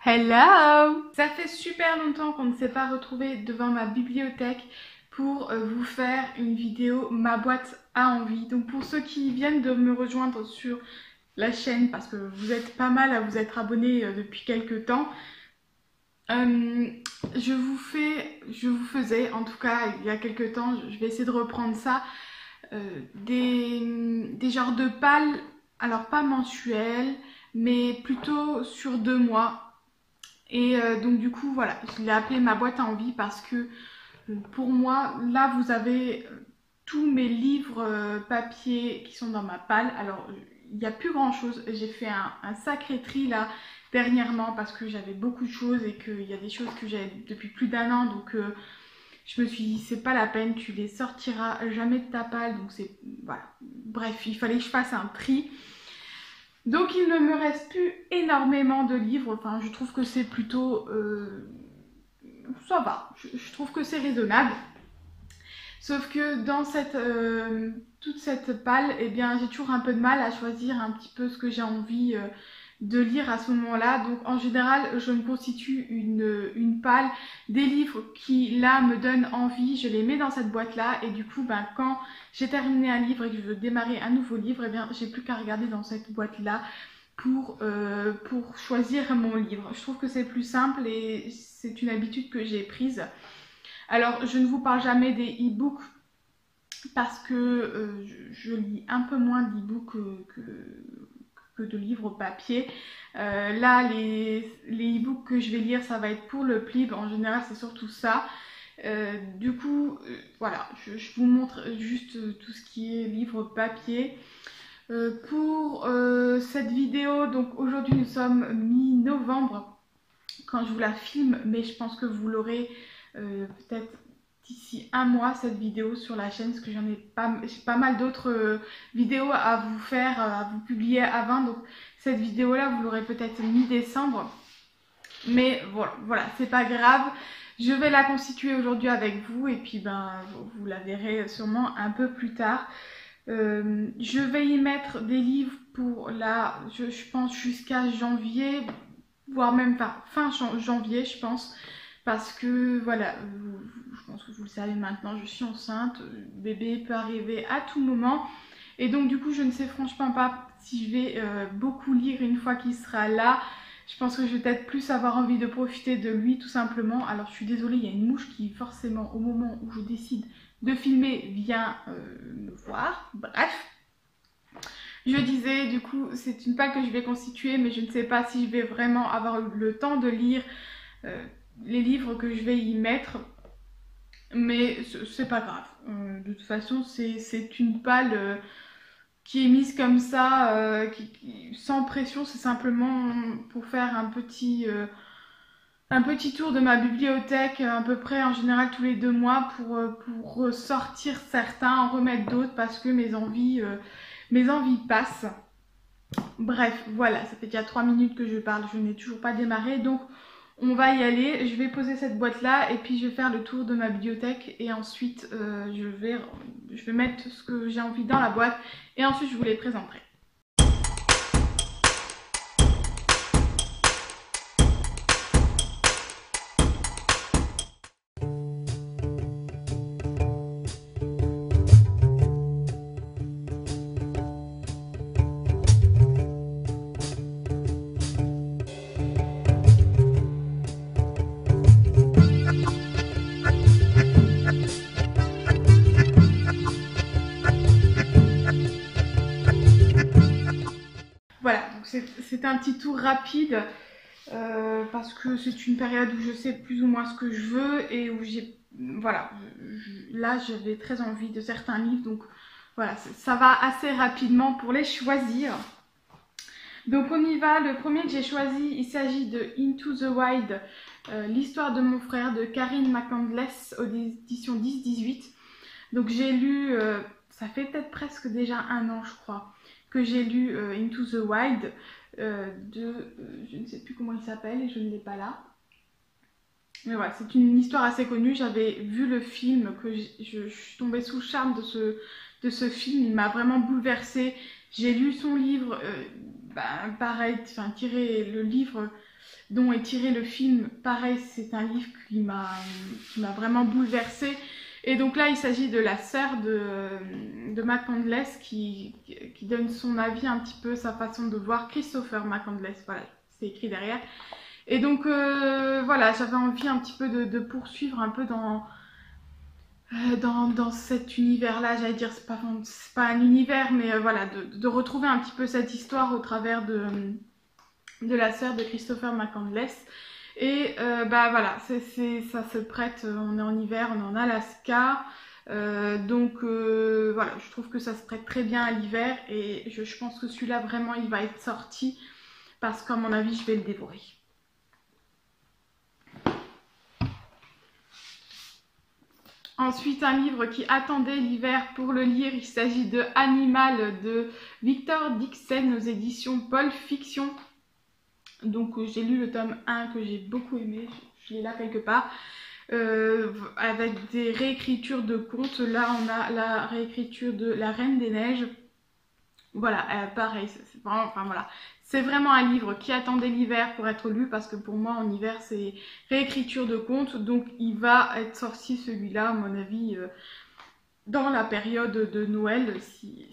Hello! Ça fait super longtemps qu'on ne s'est pas retrouvé devant ma bibliothèque pour vous faire une vidéo ma boîte à envie. Donc pour ceux qui viennent de me rejoindre sur la chaîne, parce que vous êtes pas mal à vous être abonnés depuis quelques temps, je vous faisais, en tout cas il y a quelques temps, je vais essayer de reprendre ça, des genres de pales, alors pas mensuelles, mais plutôt sur 2 mois. Et donc du coup voilà, je l'ai appelé ma boîte à envie parce que pour moi, là vous avez tous mes livres papier qui sont dans ma palle. Alors il n'y a plus grand chose, j'ai fait un sacré tri là dernièrement parce que j'avais beaucoup de choses et qu'il y a des choses que j'avais depuis plus d'1 an, donc je me suis dit c'est pas la peine, tu les sortiras jamais de ta palle, donc c'est voilà, bref, il fallait que je fasse un tri. Donc il ne me reste plus énormément de livres, enfin je trouve que c'est plutôt... ça va, je trouve que c'est raisonnable. Sauf que dans toute cette palle, eh bien j'ai toujours un peu de mal à choisir un petit peu ce que j'ai envie de lire à ce moment-là. Donc en général, je me constitue une palle des livres qui là me donnent envie, je les mets dans cette boîte-là et du coup quand j'ai terminé un livre et que je veux démarrer un nouveau livre, eh bien j'ai plus qu'à regarder dans cette boîte-là pour choisir mon livre. Je trouve que c'est plus simple et c'est une habitude que j'ai prise. Alors je ne vous parle jamais des e-books parce que je lis un peu moins d'e-books que de livres papier. Là les e-books que je vais lire, ça va être pour le Plib, en général c'est surtout ça. Du coup voilà, je vous montre juste tout ce qui est livre papier. Pour cette vidéo, donc aujourd'hui nous sommes mi-novembre quand je vous la filme, mais je pense que vous l'aurez peut-être d'ici 1 mois cette vidéo sur la chaîne, parce que j'ai pas mal d'autres vidéos à vous faire, à vous publier avant, donc cette vidéo là vous l'aurez peut-être mi-décembre, mais voilà, c'est pas grave. Je vais la constituer aujourd'hui avec vous et puis vous la verrez sûrement un peu plus tard. Je vais y mettre des livres pour là, je pense jusqu'à janvier, voire même fin janvier je pense, parce que voilà, je pense que vous le savez maintenant, je suis enceinte, bébé peut arriver à tout moment et donc du coup je ne sais franchement pas si je vais beaucoup lire une fois qu'il sera là. Je pense que je vais peut-être plus avoir envie de profiter de lui tout simplement. Alors je suis désolée, il y a une mouche qui forcément au moment où je décide de filmer vient me voir, bref. Je disais du coup c'est une palle que je vais constituer, mais je ne sais pas si je vais vraiment avoir le temps de lire les livres que je vais y mettre, mais c'est pas grave. De toute façon c'est une palle qui est mise comme ça, sans pression, c'est simplement pour faire un petit tour de ma bibliothèque à peu près en général tous les 2 mois pour ressortir certains, en remettre d'autres parce que mes envies passent. Bref, voilà, ça fait déjà 3 minutes que je parle, je n'ai toujours pas démarré, donc on va y aller. Je vais poser cette boîte là et puis je vais faire le tour de ma bibliothèque et ensuite je vais mettre ce que j'ai envie dans la boîte et ensuite je vous les présenterai. Voilà, donc c'est un petit tour rapide parce que c'est une période où je sais plus ou moins ce que je veux et où voilà, là j'avais très envie de certains livres, donc voilà, ça va assez rapidement pour les choisir. Donc on y va, le premier que j'ai choisi, il s'agit de Into the Wild, l'histoire de mon frère de Karine McCandless aux éditions 10-18. Donc j'ai lu, ça fait peut-être presque déjà 1 an je crois, que j'ai lu Into the Wild je ne sais plus comment il s'appelle et je ne l'ai pas là. Mais voilà, c'est une histoire assez connue, j'avais vu le film, que je suis tombée sous le charme de ce film, il m'a vraiment bouleversée. J'ai lu son livre, pareil, tiré le livre dont est tiré le film. Pareil, c'est un livre qui m'a vraiment bouleversée. Et donc là, il s'agit de la sœur de McCandless qui donne son avis un petit peu, sa façon de voir Christopher McCandless. Voilà, c'est écrit derrière. Et donc voilà, j'avais envie un petit peu de poursuivre un peu dans cet univers-là, j'allais dire, c'est pas un univers, mais voilà, de retrouver un petit peu cette histoire au travers de la sœur de Christopher McCandless. Et bah voilà, ça se prête, on est en hiver, on est en Alaska, donc voilà, je trouve que ça se prête très bien à l'hiver, et je pense que celui-là vraiment il va être sorti, parce qu'à mon avis je vais le dévorer. Ensuite, un livre qui attendait l'hiver pour le lire, il s'agit de Animal de Victor Dixon aux éditions Paul Fiction. Donc j'ai lu le tome 1 que j'ai beaucoup aimé, je l'ai là quelque part, avec des réécritures de contes. Là on a la réécriture de La Reine des Neiges. Voilà, pareil, c'est vraiment, enfin voilà, c'est vraiment un livre qui attendait l'hiver pour être lu, parce que pour moi en hiver c'est réécriture de contes, donc il va être sorti celui-là à mon avis dans la période de Noël, si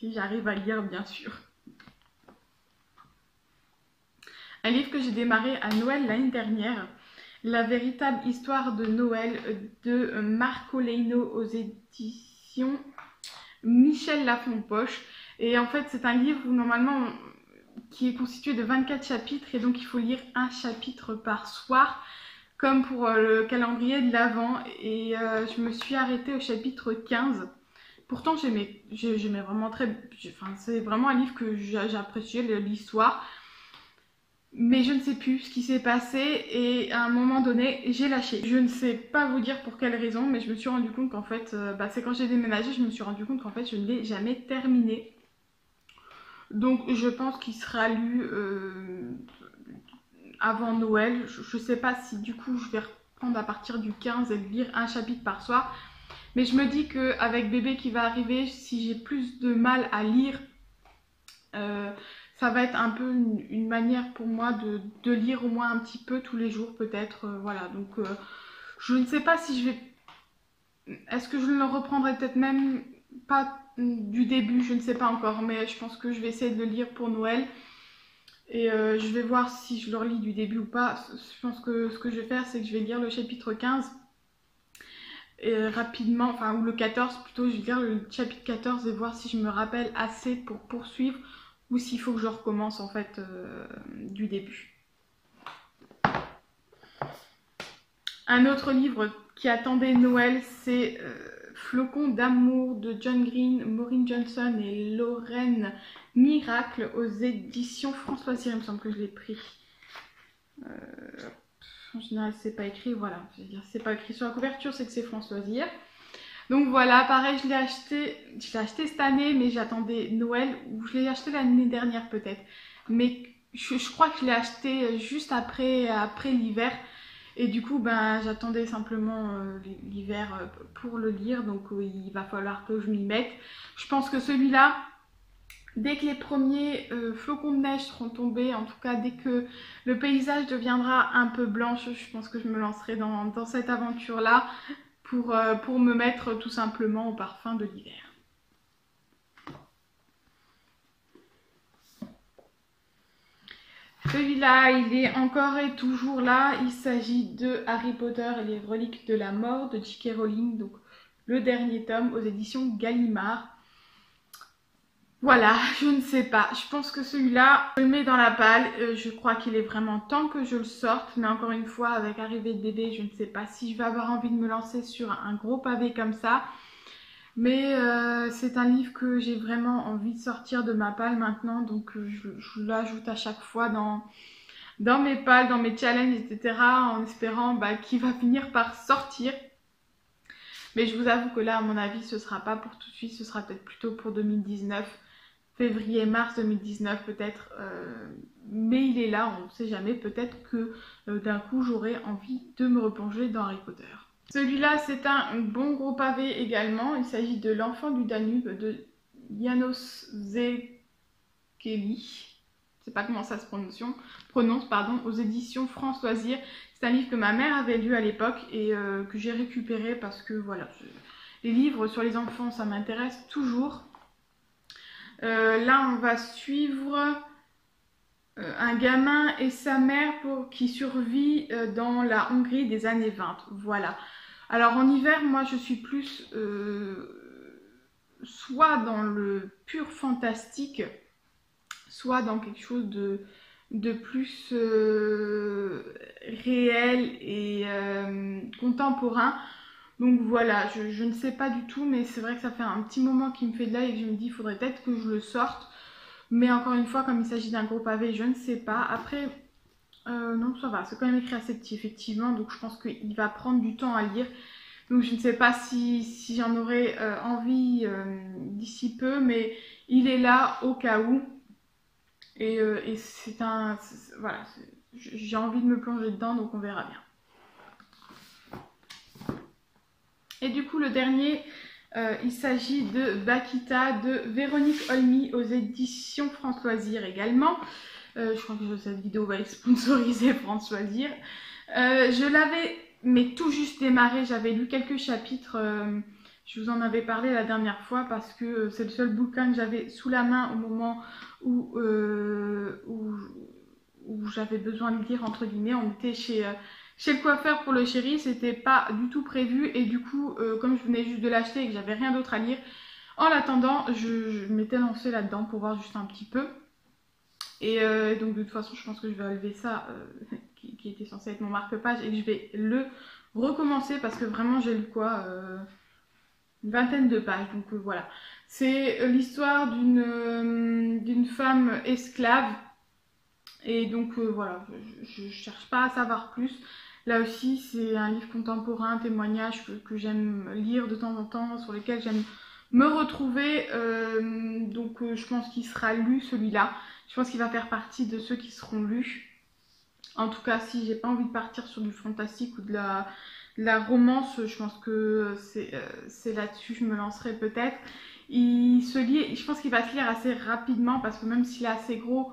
j'arrive à lire bien sûr. Un livre que j'ai démarré à Noël l'année dernière, La véritable histoire de Noël de Marco Leino aux éditions Michel Lafon-Poche. Et en fait c'est un livre où normalement qui est constitué de 24 chapitres, et donc il faut lire un chapitre par soir, comme pour le calendrier de l'Avent. Et je me suis arrêtée au chapitre 15. Pourtant j'aimais vraiment enfin c'est vraiment un livre que j'appréciais l'histoire. Mais je ne sais plus ce qui s'est passé, et à un moment donné j'ai lâché. Je ne sais pas vous dire pour quelle raison, mais je me suis rendu compte qu'en fait, c'est quand j'ai déménagé, je me suis rendu compte qu'en fait je ne l'ai jamais terminé. Donc je pense qu'il sera lu avant Noël. Je ne sais pas si du coup je vais reprendre à partir du 15 et lire un chapitre par soir. Mais je me dis qu'avec bébé qui va arriver, si j'ai plus de mal à lire, ça va être un peu une manière pour moi de lire au moins un petit peu tous les jours peut-être. Voilà, donc je ne sais pas si je vais... Est-ce que je le reprendrai peut-être même pas du début, je ne sais pas encore, mais je pense que je vais essayer de le lire pour Noël. Et je vais voir si je le relis du début ou pas. Je pense que ce que je vais faire, c'est que je vais lire le chapitre 15 et rapidement, enfin ou le 14 plutôt, je vais lire le chapitre 14 et voir si je me rappelle assez pour poursuivre, ou s'il faut que je recommence en fait du début. Un autre livre qui attendait Noël, c'est Flocons d'amour de John Green, Maureen Johnson et Lorraine Miracle aux éditions France Loisirs. Il me semble que je l'ai pris. En général, c'est pas écrit, voilà. C'est pas écrit sur la couverture, c'est que c'est France Loisirs. Donc voilà, pareil, je l'ai acheté cette année, mais j'attendais Noël, ou je l'ai acheté l'année dernière peut-être. Mais je crois que je l'ai acheté juste après l'hiver. Et du coup, ben, j'attendais simplement l'hiver pour le lire, donc il va falloir que je m'y mette. Je pense que celui-là, dès que les premiers flocons de neige seront tombés, en tout cas dès que le paysage deviendra un peu blanche, je pense que je me lancerai dans cette aventure-là pour me mettre tout simplement au parfum de l'hiver. Celui-là, il est encore et toujours là. Il s'agit de Harry Potter et les reliques de la mort de J.K. Rowling, donc le dernier tome aux éditions Gallimard. Voilà, je ne sais pas. Je pense que celui-là, je le mets dans la palle. Je crois qu'il est vraiment temps que je le sorte. Mais encore une fois, avec arrivée de bébé, je ne sais pas si je vais avoir envie de me lancer sur un gros pavé comme ça. Mais c'est un livre que j'ai vraiment envie de sortir de ma palle maintenant. Donc je l'ajoute à chaque fois dans mes palles, dans mes challenges, etc. En espérant qu'il va finir par sortir. Mais je vous avoue que là, à mon avis, ce sera pas pour tout de suite. Ce sera peut-être plutôt pour 2019. Février-mars 2019 peut-être, mais il est là, on ne sait jamais, peut-être que d'un coup j'aurai envie de me replonger dans Harry Potter. Celui-là c'est un bon gros pavé également, il s'agit de L'Enfant du Danube de János Székely. je sais pas comment ça se prononce, pardon, aux éditions France Loisirs. C'est un livre que ma mère avait lu à l'époque et que j'ai récupéré parce que voilà, les livres sur les enfants, ça m'intéresse toujours. Là, on va suivre un gamin et sa mère qui survit dans la Hongrie des années 20. Voilà. Alors en hiver, moi, je suis plus soit dans le pur fantastique, soit dans quelque chose de plus réel et contemporain. Donc voilà, je ne sais pas du tout, mais c'est vrai que ça fait un petit moment qu'il me fait de l'œil et que je me dis il faudrait peut-être que je le sorte. Mais encore une fois, comme il s'agit d'un gros pavé, je ne sais pas. Après, non, ça va, c'est quand même écrit assez petit, effectivement, donc je pense qu'il va prendre du temps à lire. Donc je ne sais pas si j'en aurai envie d'ici peu, mais il est là au cas où. Et c'est un... voilà, j'ai envie de me plonger dedans, donc on verra bien. Et du coup, le dernier, il s'agit de Bakita de Véronique Olmy aux éditions France Loisirs également. Je crois que cette vidéo va être sponsorisée France Loisirs. Je l'avais... mais tout juste démarré, j'avais lu quelques chapitres, je vous en avais parlé la dernière fois parce que c'est le seul bouquin que j'avais sous la main au moment où j'avais besoin de lire, entre guillemets. On était chez le coiffeur pour le chéri, c'était pas du tout prévu et du coup, comme je venais juste de l'acheter et que j'avais rien d'autre à lire, en attendant, je m'étais lancée là-dedans pour voir juste un petit peu. Et donc de toute façon, je pense que je vais enlever ça qui était censé être mon marque-page et que je vais le recommencer parce que vraiment j'ai lu quoi une vingtaine de pages. Donc voilà, c'est l'histoire d'une femme esclave et donc voilà, je cherche pas à savoir plus. Là aussi, c'est un livre contemporain, témoignage que j'aime lire de temps en temps, sur lesquels j'aime me retrouver. Donc je pense qu'il sera lu celui-là. Je pense qu'il va faire partie de ceux qui seront lus. En tout cas, si j'ai pas envie de partir sur du fantastique ou de la romance, je pense que c'est là-dessus que je me lancerai peut-être. Il se lit, je pense qu'il va se lire assez rapidement parce que même s'il est assez gros,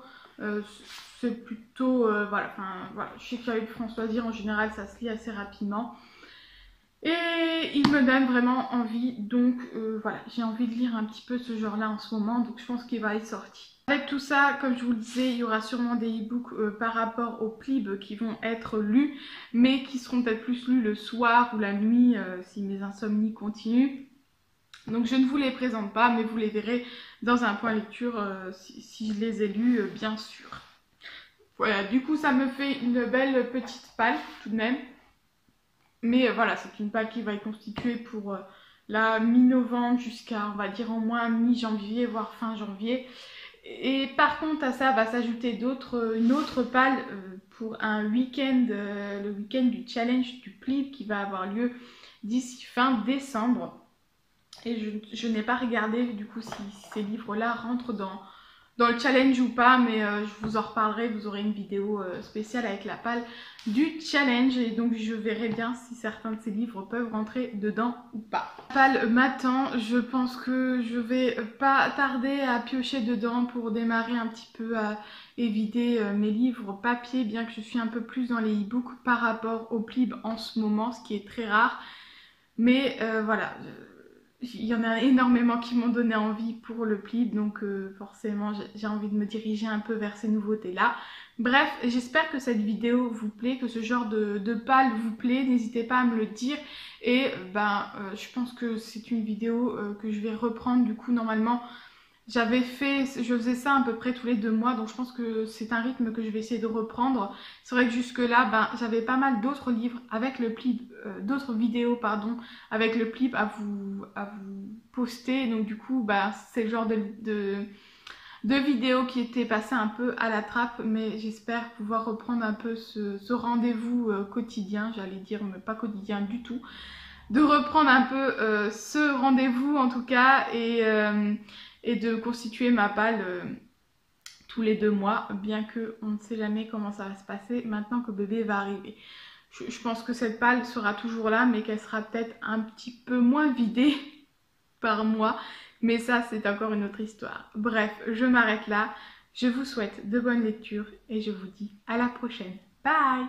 c'est plutôt... voilà, voilà, je sais qu'il y a eu France Loisirs, en général ça se lit assez rapidement. Et il me donne vraiment envie, donc voilà, j'ai envie de lire un petit peu ce genre-là en ce moment, donc je pense qu'il va être sorti. Avec tout ça, comme je vous le disais, il y aura sûrement des e-books par rapport aux plibs qui vont être lus, mais qui seront peut-être plus lus le soir ou la nuit si mes insomnies continuent. Donc je ne vous les présente pas, mais vous les verrez dans un point lecture si je les ai lus, bien sûr. Voilà, du coup ça me fait une belle petite palle tout de même. Mais voilà, c'est une palle qui va être constituée pour la mi-novembre jusqu'à, on va dire, au moins mi-janvier, voire fin janvier. Et par contre, à ça va s'ajouter une autre palle pour un week-end, le week-end du challenge du plib qui va avoir lieu d'ici fin décembre. Et je n'ai pas regardé du coup si ces livres-là rentrent dans le challenge ou pas, mais je vous en reparlerai, vous aurez une vidéo spéciale avec la palle du challenge et donc je verrai bien si certains de ces livres peuvent rentrer dedans ou pas. La palle m'attend, je pense que je vais pas tarder à piocher dedans pour démarrer un petit peu et vider mes livres papier, bien que je suis un peu plus dans les e-books par rapport au plib en ce moment, ce qui est très rare, mais voilà. Il y en a énormément qui m'ont donné envie pour le plib, donc forcément j'ai envie de me diriger un peu vers ces nouveautés-là. Bref, j'espère que cette vidéo vous plaît, que ce genre de palle vous plaît, n'hésitez pas à me le dire. Et je pense que c'est une vidéo que je vais reprendre du coup normalement. Je faisais ça à peu près tous les 2 mois, donc je pense que c'est un rythme que je vais essayer de reprendre. C'est vrai que jusque là, j'avais pas mal d'autres livres avec le plib, d'autres vidéos pardon, avec le plib à vous poster. Donc du coup, c'est le genre de vidéos qui étaient passées un peu à la trappe, mais j'espère pouvoir reprendre un peu ce rendez-vous quotidien, j'allais dire, mais pas quotidien du tout. De reprendre un peu ce rendez-vous en tout cas et de constituer ma palle tous les 2 mois, bien qu'on ne sait jamais comment ça va se passer maintenant que bébé va arriver. Je pense que cette palle sera toujours là, mais qu'elle sera peut-être un petit peu moins vidée par mois, mais ça c'est encore une autre histoire. Bref, je m'arrête là. Je vous souhaite de bonnes lectures et je vous dis à la prochaine. Bye!